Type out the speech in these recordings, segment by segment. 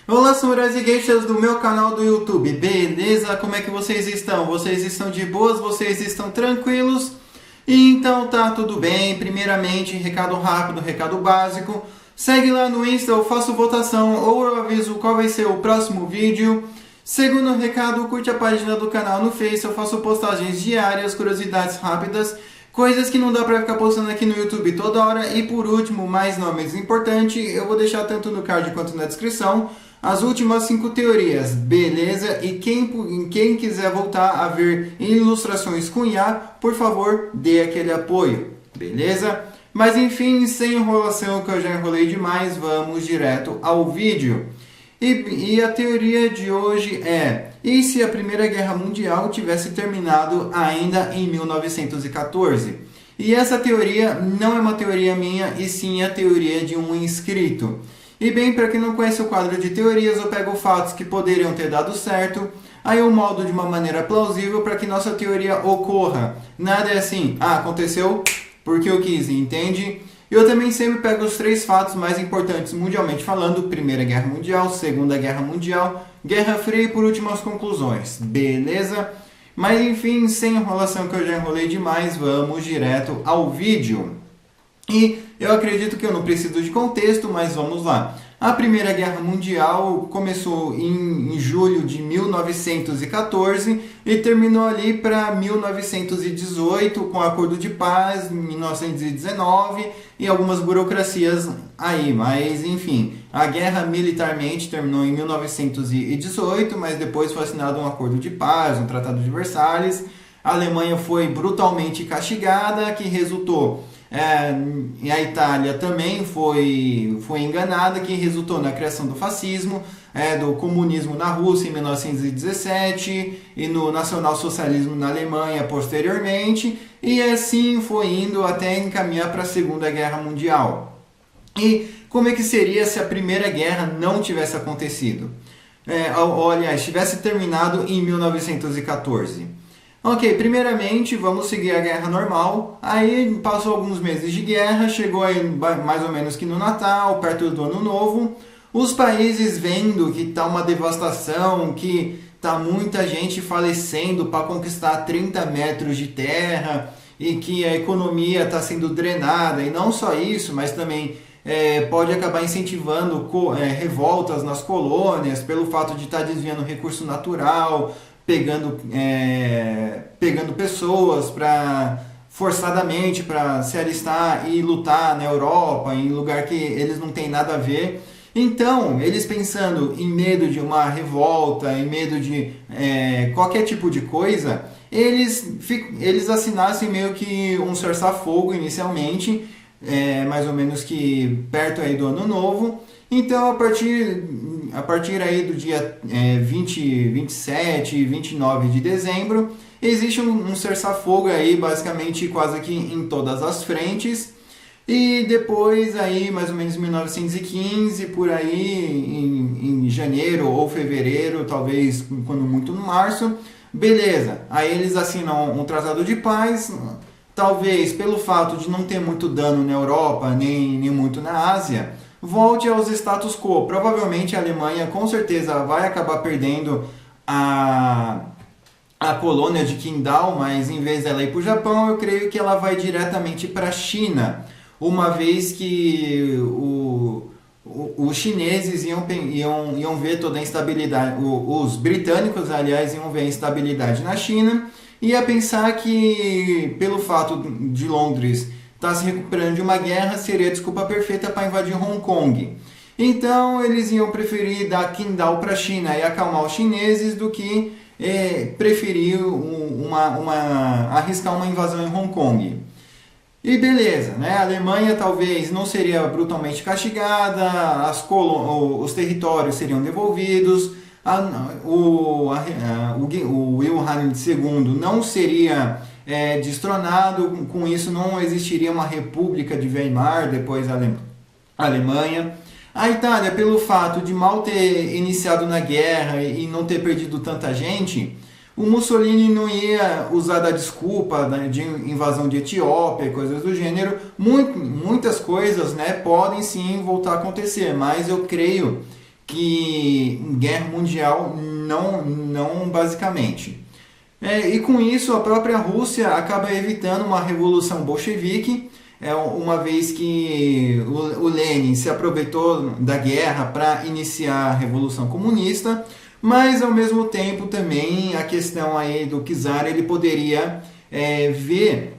Olá, senhoras e geishas do meu canal do YouTube, beleza? Como é que vocês estão? Vocês estão de boas? Vocês estão tranquilos? Então tá tudo bem. Primeiramente, recado rápido, recado básico. Segue lá no Insta, eu faço votação ou eu aviso qual vai ser o próximo vídeo. Segundo recado, curte a página do canal no Face, eu faço postagens diárias, curiosidades rápidas, coisas que não dá pra ficar postando aqui no YouTube toda hora. E por último, mais não menos importante, eu vou deixar tanto no card quanto na descrição as últimas 5 teorias, beleza? E quem quiser voltar a ver ilustrações com IA, por favor, dê aquele apoio, beleza? Mas enfim, sem enrolação, que eu já enrolei demais, vamos direto ao vídeo. E a teoria de hoje é: e se a Primeira Guerra Mundial tivesse terminado ainda em 1914? E essa teoria não é uma teoria minha, e sim a teoria de um inscrito. E bem, para quem não conhece o quadro de teorias, eu pego fatos que poderiam ter dado certo, aí eu moldo de uma maneira plausível para que nossa teoria ocorra. Nada é assim, aconteceu porque eu quis, entende? Eu também sempre pego os 3 fatos mais importantes mundialmente falando: Primeira Guerra Mundial, Segunda Guerra Mundial, Guerra Fria e por último as conclusões, beleza? Mas enfim, sem enrolação, que eu já enrolei demais, vamos direto ao vídeo. E eu acredito que eu não preciso de contexto, mas vamos lá. A Primeira Guerra Mundial começou em julho de 1914 e terminou ali para 1918 com o Acordo de Paz, 1919 e algumas burocracias aí. Mas enfim, a guerra militarmente terminou em 1918, mas depois foi assinado um Acordo de Paz, um Tratado de Versalhes. A Alemanha foi brutalmente castigada, que resultou... e a Itália também foi enganada, que resultou na criação do fascismo, do comunismo na Rússia em 1917 e no nacionalsocialismo na Alemanha posteriormente, e assim foi indo até encaminhar para a Segunda Guerra Mundial. E como é que seria se a Primeira Guerra não tivesse acontecido? Aliás, tivesse terminado em 1914. Ok, primeiramente vamos seguir a guerra normal. Aí passou alguns meses de guerra, chegou aí mais ou menos que no Natal, perto do Ano Novo. Os países vendo que tá uma devastação, que tá muita gente falecendo para conquistar 30 metros de terra e que a economia está sendo drenada. E não só isso, mas também pode acabar incentivando revoltas nas colônias pelo fato de estar desviando recurso natural, pegando pessoas forçadamente para se alistar e lutar na Europa, em lugar que eles não têm nada a ver. Então, eles pensando em medo de uma revolta, em medo de qualquer tipo de coisa, eles assinassem meio que um cessar-fogo inicialmente, mais ou menos que perto aí do Ano Novo. Então, a partir aí do dia 20, 27 e 29 de dezembro, existe um cessar-fogo aí, basicamente quase que em todas as frentes. E depois, aí, mais ou menos em 1915, por aí, em janeiro ou fevereiro, talvez quando muito no março, beleza. Aí eles assinam um tratado de paz, talvez pelo fato de não ter muito dano na Europa, nem muito na Ásia, volte aos status quo. Provavelmente a Alemanha com certeza vai acabar perdendo a colônia de Qingdao, mas em vez dela ir para o Japão, eu creio que ela vai diretamente para a China, uma vez que os chineses iam ver toda a instabilidade, os britânicos, aliás, iam ver a instabilidade na China, e ia pensar que pelo fato de Londres está se recuperando de uma guerra, seria a desculpa perfeita para invadir Hong Kong. Então eles iam preferir dar Qingdao para a China e acalmar os chineses do que preferir arriscar uma invasão em Hong Kong. E beleza, né? A Alemanha talvez não seria brutalmente castigada, os territórios seriam devolvidos, o Wilhelm II não seria destronado, com isso não existiria uma república de Weimar depois da Alemanha. A Itália, pelo fato de mal ter iniciado na guerra e não ter perdido tanta gente, o Mussolini não ia usar da desculpa de invasão de Etiópia e coisas do gênero. Muitas coisas, né, podem sim voltar a acontecer, mas eu creio que que guerra mundial não basicamente. E com isso a própria Rússia acaba evitando uma revolução bolchevique, uma vez que o Lenin se aproveitou da guerra para iniciar a Revolução Comunista, mas ao mesmo tempo também a questão aí do czar, ele poderia ver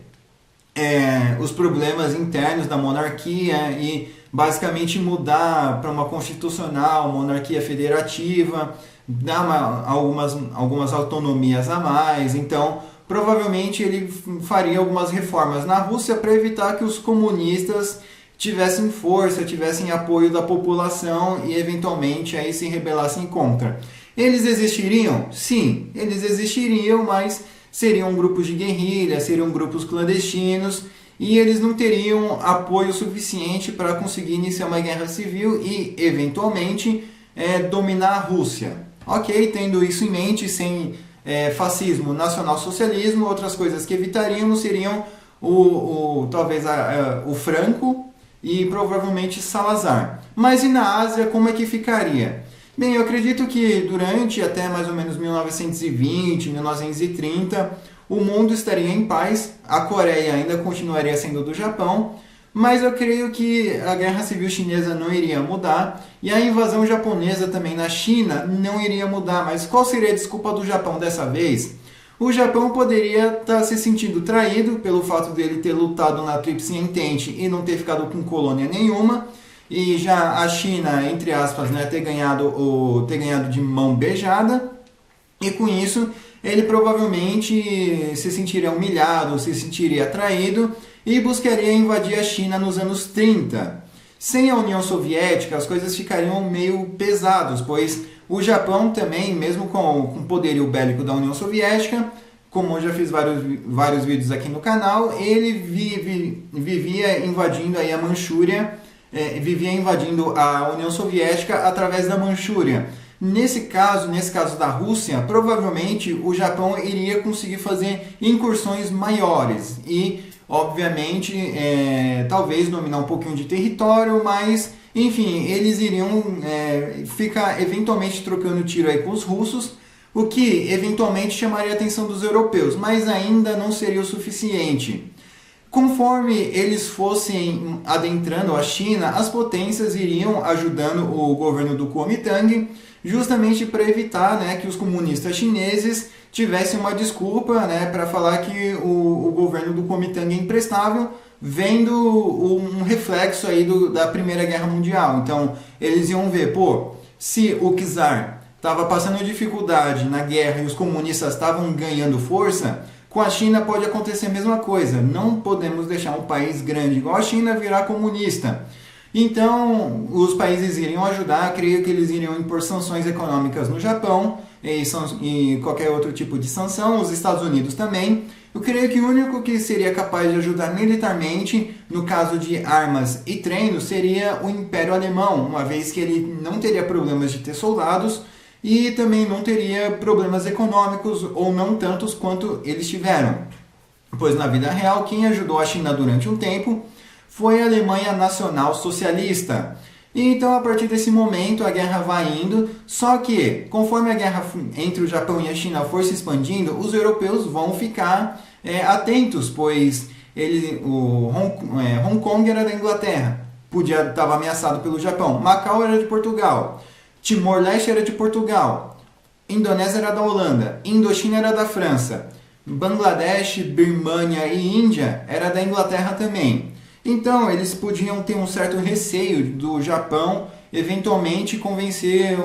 os problemas internos da monarquia e basicamente mudar para uma constitucional, monarquia federativa, dar algumas autonomias a mais. Então, provavelmente ele faria algumas reformas na Rússia para evitar que os comunistas tivessem força, tivessem apoio da população e eventualmente aí se rebelassem contra. Eles existiriam? Sim, eles existiriam, mas seriam grupos de guerrilha, seriam grupos clandestinos e eles não teriam apoio suficiente para conseguir iniciar uma guerra civil e eventualmente dominar a Rússia. Ok, tendo isso em mente, sem fascismo, nacionalsocialismo, outras coisas que evitaríamos seriam talvez o Franco e provavelmente Salazar. Mas e na Ásia, como é que ficaria? Bem, eu acredito que durante até mais ou menos 1920, 1930, o mundo estaria em paz, a Coreia ainda continuaria sendo do Japão, mas eu creio que a Guerra Civil Chinesa não iria mudar e a invasão japonesa também na China não iria mudar. Mas qual seria a desculpa do Japão dessa vez? O Japão poderia estar se sentindo traído pelo fato dele ter lutado na Tríplice Entente e não ter ficado com colônia nenhuma, e já a China, entre aspas, ter ganhado de mão beijada, e com isso ele provavelmente se sentiria humilhado, se sentiria traído e buscaria invadir a China nos anos 30. Sem a União Soviética, as coisas ficariam meio pesadas, pois o Japão também, mesmo com o poderio bélico da União Soviética, como eu já fiz vários vídeos aqui no canal, ele vivia invadindo aí a Manchúria, vivia invadindo a União Soviética através da Manchúria. Nesse caso da Rússia, provavelmente o Japão iria conseguir fazer incursões maiores e, obviamente, talvez dominar um pouquinho de território, mas, enfim, eles iriam ficar eventualmente trocando tiro aí com os russos, o que eventualmente chamaria a atenção dos europeus, mas ainda não seria o suficiente. Conforme eles fossem adentrando a China, as potências iriam ajudando o governo do Kuomintang, justamente para evitar que os comunistas chineses tivessem uma desculpa para falar que o governo do Kuomintang é imprestável, vendo um reflexo aí da Primeira Guerra Mundial. Então, eles iam ver, se o czar estava passando dificuldade na guerra e os comunistas estavam ganhando força, com a China pode acontecer a mesma coisa. Não podemos deixar um país grande igual a China virar comunista. Então, os países iriam ajudar, creio que eles iriam impor sanções econômicas no Japão e qualquer outro tipo de sanção, os Estados Unidos também. Eu creio que o único que seria capaz de ajudar militarmente, no caso de armas e treinos, seria o Império Alemão, uma vez que ele não teria problemas de ter soldados e também não teria problemas econômicos, ou não tantos quanto eles tiveram. Pois na vida real, quem ajudou a China durante um tempo foi a Alemanha Nacional Socialista. E então, a partir desse momento, a guerra vai indo, só que, conforme a guerra entre o Japão e a China for se expandindo, os europeus vão ficar atentos, pois Hong Kong era da Inglaterra, estava ameaçado pelo Japão, Macau era de Portugal, Timor-Leste era de Portugal, Indonésia era da Holanda, Indochina era da França, Bangladesh, Birmania e Índia era da Inglaterra também. Então, eles podiam ter um certo receio do Japão eventualmente convencer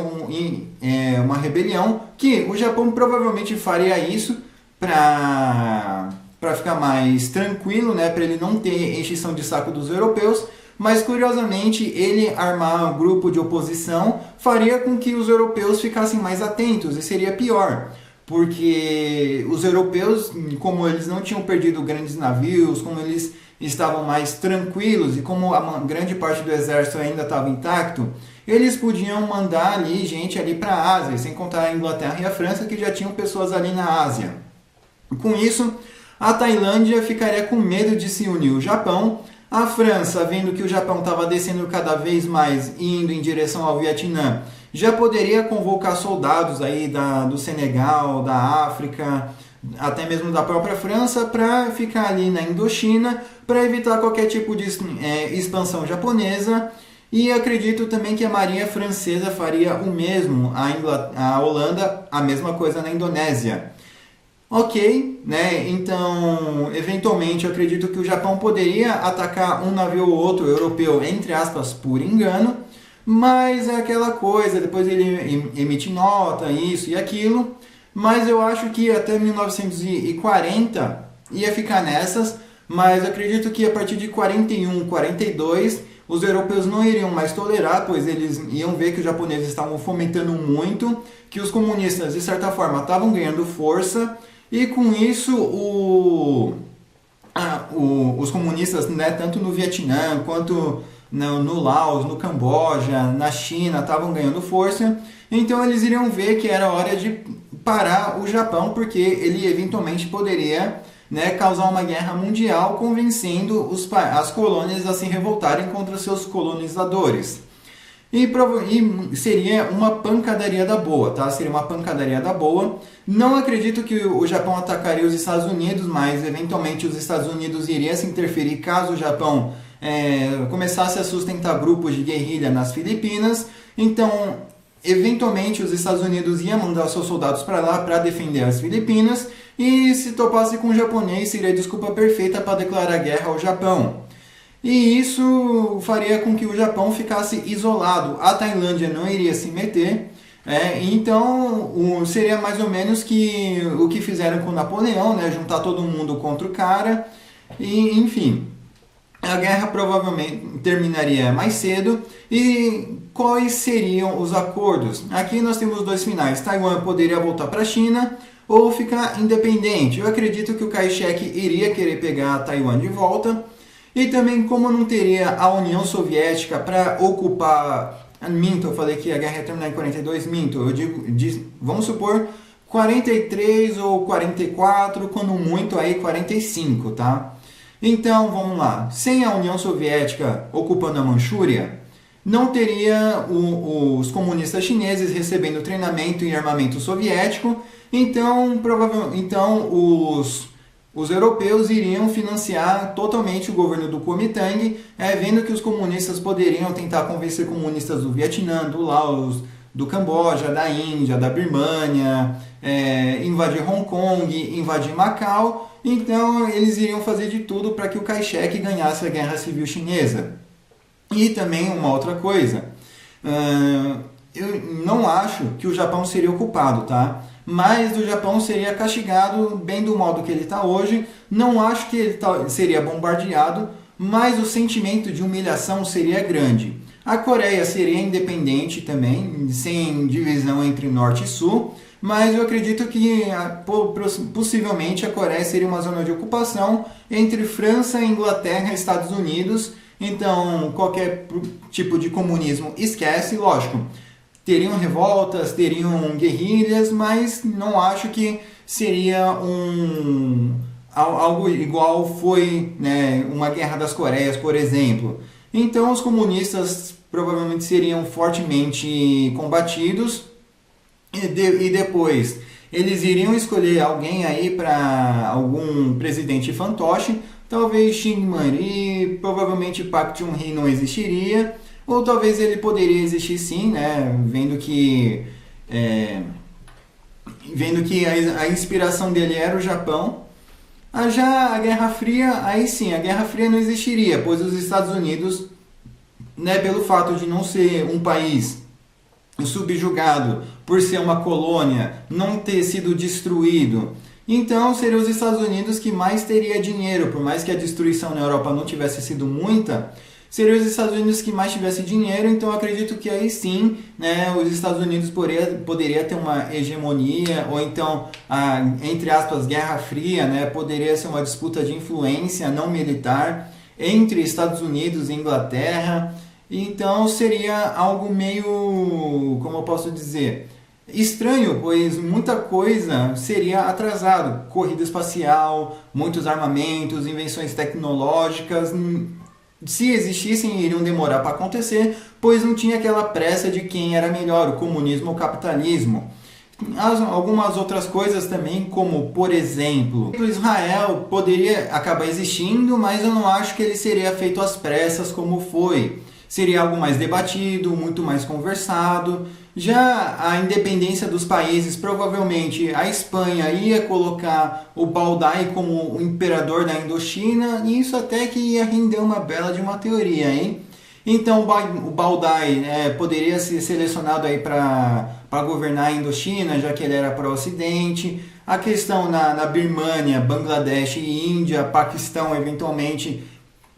uma rebelião, que o Japão provavelmente faria isso para ficar mais tranquilo, para ele não ter encheção de saco dos europeus, mas curiosamente ele armar um grupo de oposição faria com que os europeus ficassem mais atentos e seria pior. Porque os europeus, como eles não tinham perdido grandes navios, como eles estavam mais tranquilos e como a grande parte do exército ainda estava intacto, eles podiam mandar gente ali para a Ásia, sem contar a Inglaterra e a França, que já tinham pessoas ali na Ásia. Com isso, a Tailândia ficaria com medo de se unir ao Japão, A França, vendo que o Japão estava descendo cada vez mais, indo em direção ao Vietnã, já poderia convocar soldados aí do Senegal, da África, até mesmo da própria França, para ficar ali na Indochina, para evitar qualquer tipo de expansão japonesa. E acredito também que a Marinha Francesa faria o mesmo, a Holanda, a mesma coisa na Indonésia. Ok, né? Então, eventualmente, eu acredito que o Japão poderia atacar um navio ou outro europeu, entre aspas, por engano, mas é aquela coisa, depois ele emite nota, isso e aquilo, mas eu acho que até 1940 ia ficar nessas, mas acredito que a partir de 41, 42, os europeus não iriam mais tolerar, pois eles iam ver que os japoneses estavam fomentando muito, que os comunistas, de certa forma, estavam ganhando força, e com isso os comunistas, né, tanto no Vietnã quanto no Laos, no Camboja, na China, estavam ganhando força. Então eles iriam ver que era hora de parar o Japão, porque ele eventualmente poderia, né, causar uma guerra mundial, convencendo as colônias a se revoltarem contra seus colonizadores. E seria uma pancadaria da boa, tá? Seria uma pancadaria da boa. Não acredito que o Japão atacaria os Estados Unidos, mas eventualmente os Estados Unidos iriam se interferir caso o Japão começasse a sustentar grupos de guerrilha nas Filipinas. Então, eventualmente os Estados Unidos iam mandar seus soldados para lá para defender as Filipinas, e se topasse com o japonês seria a desculpa perfeita para declarar guerra ao Japão. E isso faria com que o Japão ficasse isolado. A Tailândia não iria se meter. Então seria mais ou menos o que fizeram com Napoleão, né? Juntar todo mundo contra o cara. E, enfim, a guerra provavelmente terminaria mais cedo. E quais seriam os acordos? Aqui nós temos dois finais. Taiwan poderia voltar para a China ou ficar independente. Eu acredito que o Kai-shek iria querer pegar Taiwan de volta. E também, como não teria a União Soviética para ocupar... Minto, eu falei que a guerra ia terminar em 42, minto. Eu digo, vamos supor, 43 ou 44, quando muito aí 45, tá? Então, vamos lá. Sem a União Soviética ocupando a Manchúria, não teria os comunistas chineses recebendo treinamento e armamento soviético. Então, os europeus iriam financiar totalmente o governo do Kuomintang, vendo que os comunistas poderiam tentar convencer comunistas do Vietnã, do Laos, do Camboja, da Índia, da Birmânia, invadir Hong Kong, invadir Macau. Então eles iriam fazer de tudo para que o Kai-shek ganhasse a Guerra Civil Chinesa. E também uma outra coisa, eu não acho que o Japão seria ocupado, tá? Mas o Japão seria castigado bem do modo que ele está hoje. Não acho que ele seria bombardeado, mas o sentimento de humilhação seria grande. A Coreia seria independente também, sem divisão entre Norte e Sul, mas eu acredito que possivelmente a Coreia seria uma zona de ocupação entre França, Inglaterra e Estados Unidos. Então qualquer tipo de comunismo esquece, lógico. Teriam revoltas, teriam guerrilhas, mas não acho que seria algo igual foi, né, uma Guerra das Coreias, por exemplo. Então os comunistas provavelmente seriam fortemente combatidos e depois eles iriam escolher alguém aí para algum presidente fantoche, talvez Syngman-rhee, provavelmente Park Chung-hee não existiria. Ou talvez ele poderia existir sim, né? Vendo que a inspiração dele era o Japão. Já a Guerra Fria, aí sim, a Guerra Fria não existiria, pois os Estados Unidos, né, pelo fato de não ser um país subjugado, por ser uma colônia, não ter sido destruído, então seriam os Estados Unidos que mais teria dinheiro, por mais que a destruição na Europa não tivesse sido muita. Seriam os Estados Unidos que mais tivesse dinheiro, então eu acredito que aí sim, né, os Estados Unidos poderia ter uma hegemonia, ou então, entre aspas, Guerra Fria, né, poderia ser uma disputa de influência não militar entre Estados Unidos e Inglaterra. Então seria algo meio, como eu posso dizer, estranho, pois muita coisa seria atrasado. Corrida espacial, muitos armamentos, invenções tecnológicas. se existissem, iriam demorar para acontecer, pois não tinha aquela pressa de quem era melhor, o comunismo ou o capitalismo. Algumas outras coisas também, como, por exemplo, Israel poderia acabar existindo, mas eu não acho que ele seria feito às pressas como foi. Seria algo mais debatido, muito mais conversado. Já a independência dos países, provavelmente a Espanha ia colocar o Baldai como o imperador da Indochina, e isso até que ia render uma bela de uma teoria, hein? Então o Baldai poderia ser selecionado aí para governar a Indochina, já que ele era pró-ocidente. A questão na Birmânia, Bangladesh e Índia, Paquistão, eventualmente,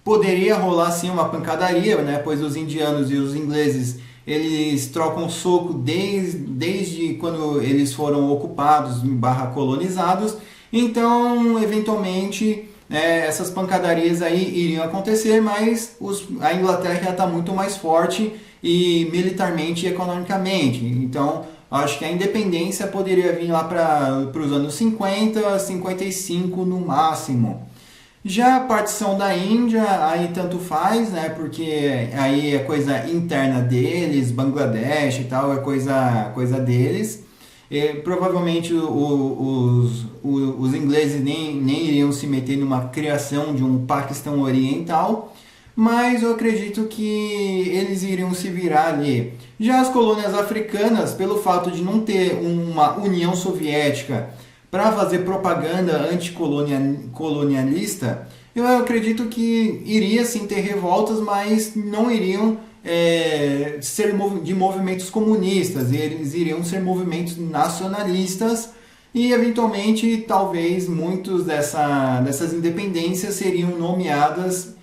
poderia rolar sim uma pancadaria, né? Pois os indianos e os ingleses eles trocam soco desde quando eles foram ocupados / colonizados. Então, eventualmente, essas pancadarias aí iriam acontecer, mas a Inglaterra já está muito mais forte e militarmente e economicamente. Então, acho que a independência poderia vir lá para os anos 50, 55 no máximo. Já a partição da Índia, aí tanto faz, né? Porque aí é coisa interna deles, Bangladesh e tal, é coisa deles. Provavelmente os ingleses nem iriam se meter numa criação de um Paquistão Oriental, mas eu acredito que eles iriam se virar ali. Já as colônias africanas, pelo fato de não ter uma União Soviética para fazer propaganda anticolonialista, eu acredito que iria sim ter revoltas, mas não iriam ser de movimentos comunistas, eles iriam ser movimentos nacionalistas e eventualmente talvez muitos dessas independências seriam nomeadas,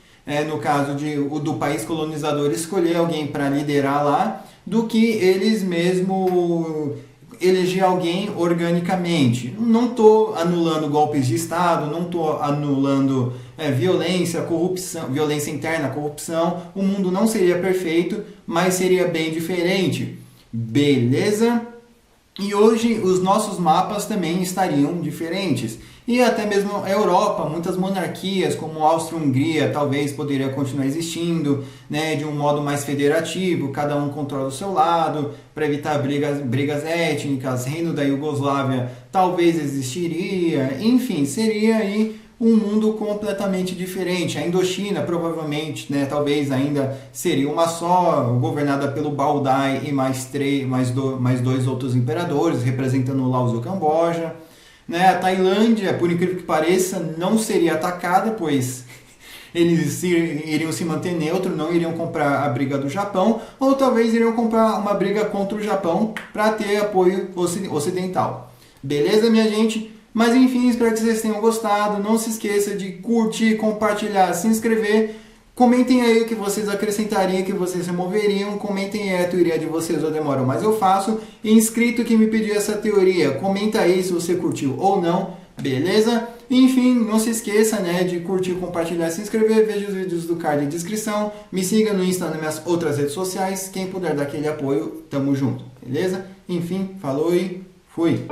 no caso do país colonizador escolher alguém para liderar lá, do que eles mesmo eleger alguém organicamente. Não estou anulando golpes de Estado, não estou anulando violência, corrupção, violência interna, corrupção. O mundo não seria perfeito, mas seria bem diferente. Beleza? E hoje os nossos mapas também estariam diferentes. E até mesmo a Europa, muitas monarquias como a Áustria-Hungria talvez poderia continuar existindo, né, de um modo mais federativo, cada um controla o seu lado, para evitar brigas étnicas. Reino da Iugoslávia talvez existiria, enfim, seria aí um mundo completamente diferente. A Indochina provavelmente, né, talvez ainda seria uma só, governada pelo Baldai e mais dois outros imperadores, representando Laos e o Camboja. Né, a Tailândia, por incrível que pareça, não seria atacada, pois eles iriam se manter neutro, não iriam comprar a briga do Japão, ou talvez iriam comprar uma briga contra o Japão para ter apoio ocidental. Beleza, minha gente? Mas enfim, espero que vocês tenham gostado. Não se esqueça de curtir, compartilhar, se inscrever. Comentem aí o que vocês acrescentariam, que vocês removeriam. Comentem aí a teoria de vocês, ou demora, mas eu faço. E inscrito que me pediu essa teoria, comenta aí se você curtiu ou não, beleza? Enfim, não se esqueça, né, de curtir, compartilhar, se inscrever. Veja os vídeos do card de descrição. Me siga no Insta, nas minhas outras redes sociais. Quem puder dar aquele apoio, tamo junto, beleza? Enfim, falou e fui!